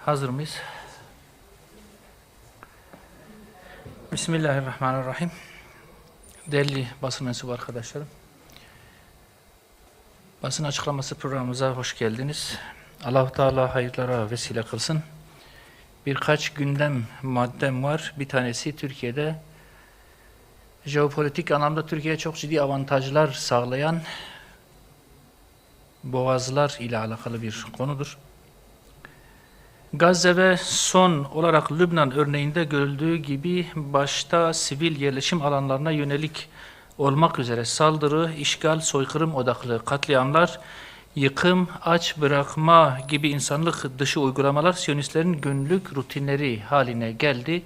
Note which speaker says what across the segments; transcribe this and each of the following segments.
Speaker 1: Hazır mıyız? Bismillahirrahmanirrahim. Değerli basın mensubu arkadaşlarım, basın açıklaması programımıza hoş geldiniz. Allah-u Teala hayırlara vesile kılsın. Birkaç gündem maddem var. Bir tanesi Türkiye'de jeopolitik anlamda Türkiye'ye çok ciddi avantajlar sağlayan boğazlar ile alakalı bir konudur. Gazze ve son olarak Lübnan örneğinde görüldüğü gibi başta sivil yerleşim alanlarına yönelik olmak üzere saldırı, işgal, soykırım odaklı katliamlar, yıkım, aç bırakma gibi insanlık dışı uygulamalar Siyonistlerin günlük rutinleri haline geldi.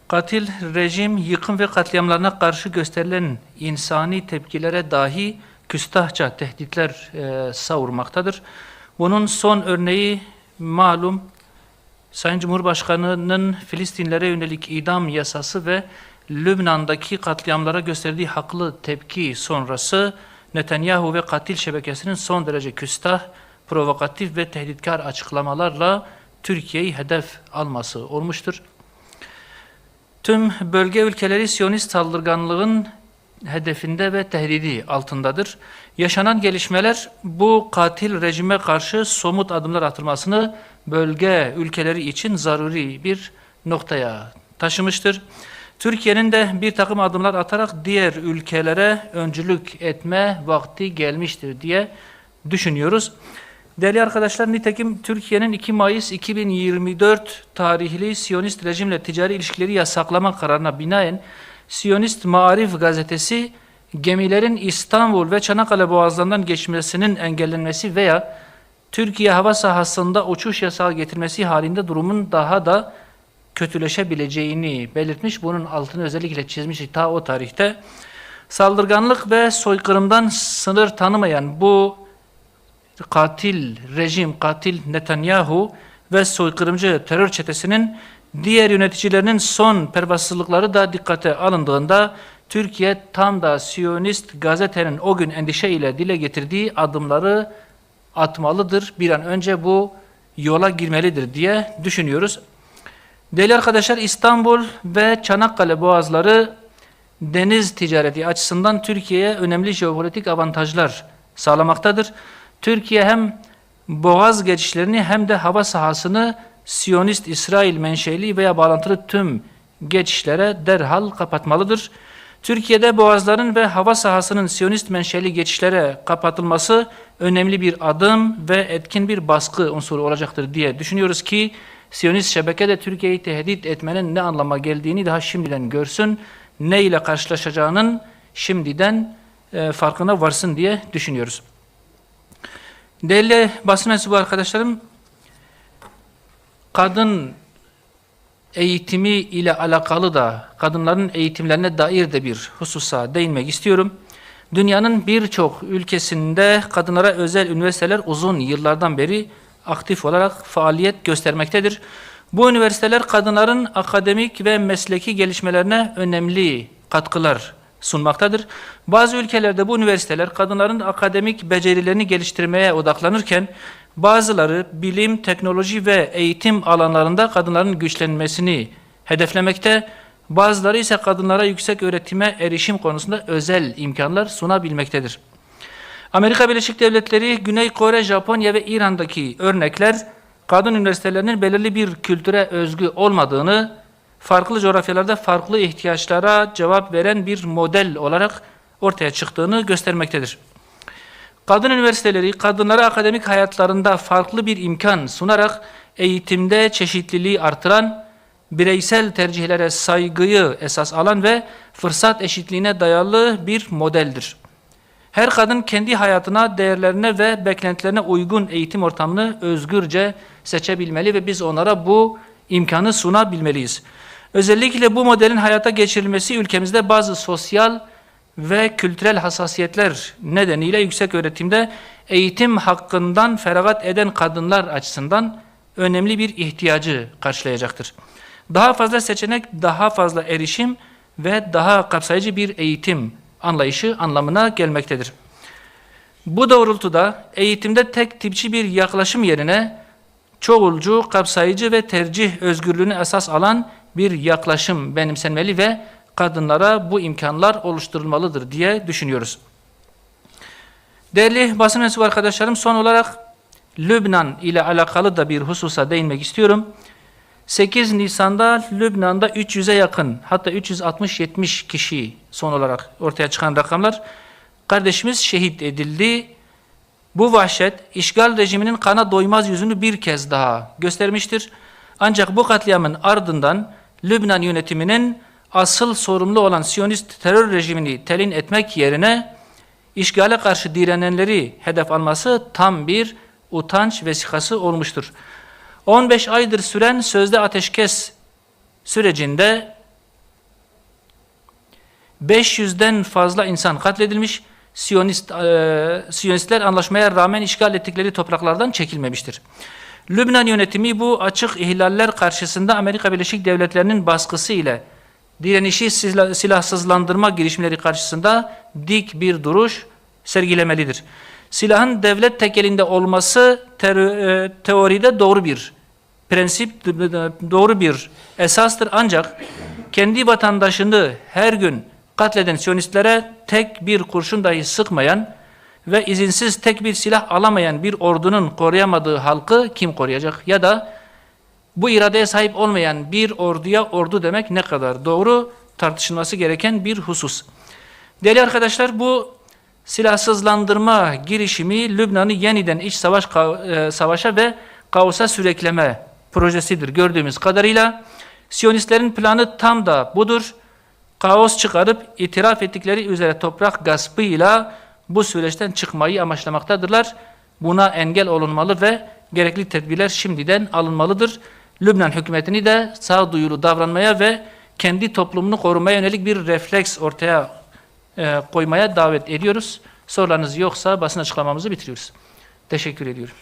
Speaker 1: Katil rejim yıkım ve katliamlarına karşı gösterilen insani tepkilere dahi küstahça tehditler savurmaktadır. Bunun son örneği malum Sayın Cumhurbaşkanı'nın Filistinlere yönelik idam yasası ve Lübnan'daki katliamlara gösterdiği haklı tepki sonrası Netanyahu ve katil şebekesinin son derece küstah, provokatif ve tehditkar açıklamalarla Türkiye'yi hedef alması olmuştur. Tüm bölge ülkeleri Siyonist saldırganlığın hedefinde ve tehdidi altındadır. Yaşanan gelişmeler bu katil rejime karşı somut adımlar atılmasını bölge ülkeleri için zaruri bir noktaya taşımıştır. Türkiye'nin de bir takım adımlar atarak diğer ülkelere öncülük etme vakti gelmiştir diye düşünüyoruz. Değerli arkadaşlar, nitekim Türkiye'nin 2 Mayıs 2024 tarihli Siyonist rejimle ticari ilişkileri yasaklama kararına binaen Siyonist Maarif gazetesi gemilerin İstanbul ve Çanakkale boğazlarından geçmesinin engellenmesi veya Türkiye hava sahasında uçuş yasağı getirmesi halinde durumun daha da kötüleşebileceğini belirtmiş. Bunun altını özellikle çizmiş ta o tarihte. Saldırganlık ve soykırımdan sınır tanımayan bu katil rejim, katil Netanyahu ve soykırımcı terör çetesinin diğer yöneticilerinin son pervasızlıkları da dikkate alındığında Türkiye tam da Siyonist gazetenin o gün endişeyle dile getirdiği adımları atmalıdır. Bir an önce bu yola girmelidir diye düşünüyoruz. Değerli arkadaşlar, İstanbul ve Çanakkale boğazları deniz ticareti açısından Türkiye'ye önemli jeopolitik avantajlar sağlamaktadır. Türkiye hem boğaz geçişlerini hem de hava sahasını Siyonist İsrail menşeli veya bağlantılı tüm geçişlere derhal kapatmalıdır. Türkiye'de boğazların ve hava sahasının Siyonist menşeli geçişlere kapatılması önemli bir adım ve etkin bir baskı unsuru olacaktır diye düşünüyoruz ki Siyonist şebeke de Türkiye'yi tehdit etmenin ne anlama geldiğini daha şimdiden görsün, ne ile karşılaşacağının şimdiden farkına varsın diye düşünüyoruz. Değerli basın mensubu arkadaşlarım, kadın eğitimi ile alakalı da kadınların eğitimlerine dair de bir hususa değinmek istiyorum. Dünyanın birçok ülkesinde kadınlara özel üniversiteler uzun yıllardan beri aktif olarak faaliyet göstermektedir. Bu üniversiteler kadınların akademik ve mesleki gelişmelerine önemli katkılar sunmaktadır. Bazı ülkelerde bu üniversiteler kadınların akademik becerilerini geliştirmeye odaklanırken bazıları bilim, teknoloji ve eğitim alanlarında kadınların güçlenmesini hedeflemekte, bazıları ise kadınlara yüksek öğretime erişim konusunda özel imkanlar sunabilmektedir. Amerika Birleşik Devletleri, Güney Kore, Japonya ve İran'daki örnekler kadın üniversitelerinin belirli bir kültüre özgü olmadığını, farklı coğrafyalarda farklı ihtiyaçlara cevap veren bir model olarak ortaya çıktığını göstermektedir. Kadın üniversiteleri kadınlara akademik hayatlarında farklı bir imkan sunarak eğitimde çeşitliliği artıran, bireysel tercihlere saygıyı esas alan ve fırsat eşitliğine dayalı bir modeldir. Her kadın kendi hayatına, değerlerine ve beklentilerine uygun eğitim ortamını özgürce seçebilmeli ve biz onlara bu imkanı sunabilmeliyiz. Özellikle bu modelin hayata geçirilmesi ülkemizde bazı sosyal ve kültürel hassasiyetler nedeniyle yüksek öğretimde eğitim hakkından feragat eden kadınlar açısından önemli bir ihtiyacı karşılayacaktır. Daha fazla seçenek, daha fazla erişim ve daha kapsayıcı bir eğitim anlayışı anlamına gelmektedir. Bu doğrultuda eğitimde tek tipçi bir yaklaşım yerine çoğulcu, kapsayıcı ve tercih özgürlüğünü esas alan bir yaklaşım benimsenmeli ve kadınlara bu imkanlar oluşturulmalıdır diye düşünüyoruz. Değerli basın mensubu arkadaşlarım, son olarak Lübnan ile alakalı da bir hususa değinmek istiyorum. 8 Nisan'da Lübnan'da 300'e yakın, hatta 360-70 kişi son olarak ortaya çıkan rakamlar, kardeşimiz şehit edildi. Bu vahşet, işgal rejiminin kana doymaz yüzünü bir kez daha göstermiştir. Ancak bu katliamın ardından Lübnan yönetiminin asıl sorumlu olan Siyonist terör rejimini telin etmek yerine işgale karşı direnenleri hedef alması tam bir utanç vesikası olmuştur. 15 aydır süren sözde ateşkes sürecinde 500'den fazla insan katledilmiş, Siyonistler anlaşmaya rağmen işgal ettikleri topraklardan çekilmemiştir. Lübnan yönetimi bu açık ihlaller karşısında Amerika Birleşik Devletleri'nin baskısı ile direnişi silahsızlandırma girişimleri karşısında dik bir duruş sergilemelidir. Silahın devlet tekelinde olması teoride doğru bir prensip, doğru bir esastır. Ancak kendi vatandaşını her gün katleden Siyonistlere tek bir kurşun dahi sıkmayan ve izinsiz tek bir silah alamayan bir ordunun koruyamadığı halkı kim koruyacak? Ya da bu iradeye sahip olmayan bir orduya ordu demek ne kadar doğru, tartışılması gereken bir husus. Değerli arkadaşlar, bu silahsızlandırma girişimi Lübnan'ı yeniden iç savaşa ve kaosa sürükleme projesidir gördüğümüz kadarıyla. Siyonistlerin planı tam da budur. Kaos çıkarıp itiraf ettikleri üzere toprak gaspıyla bu süreçten çıkmayı amaçlamaktadırlar. Buna engel olunmalı ve gerekli tedbirler şimdiden alınmalıdır. Lübnan hükümetini de sağduyulu davranmaya ve kendi toplumunu korumaya yönelik bir refleks ortaya koymaya davet ediyoruz. Sorularınız yoksa basın açıklamamızı bitiriyoruz. Teşekkür ediyorum.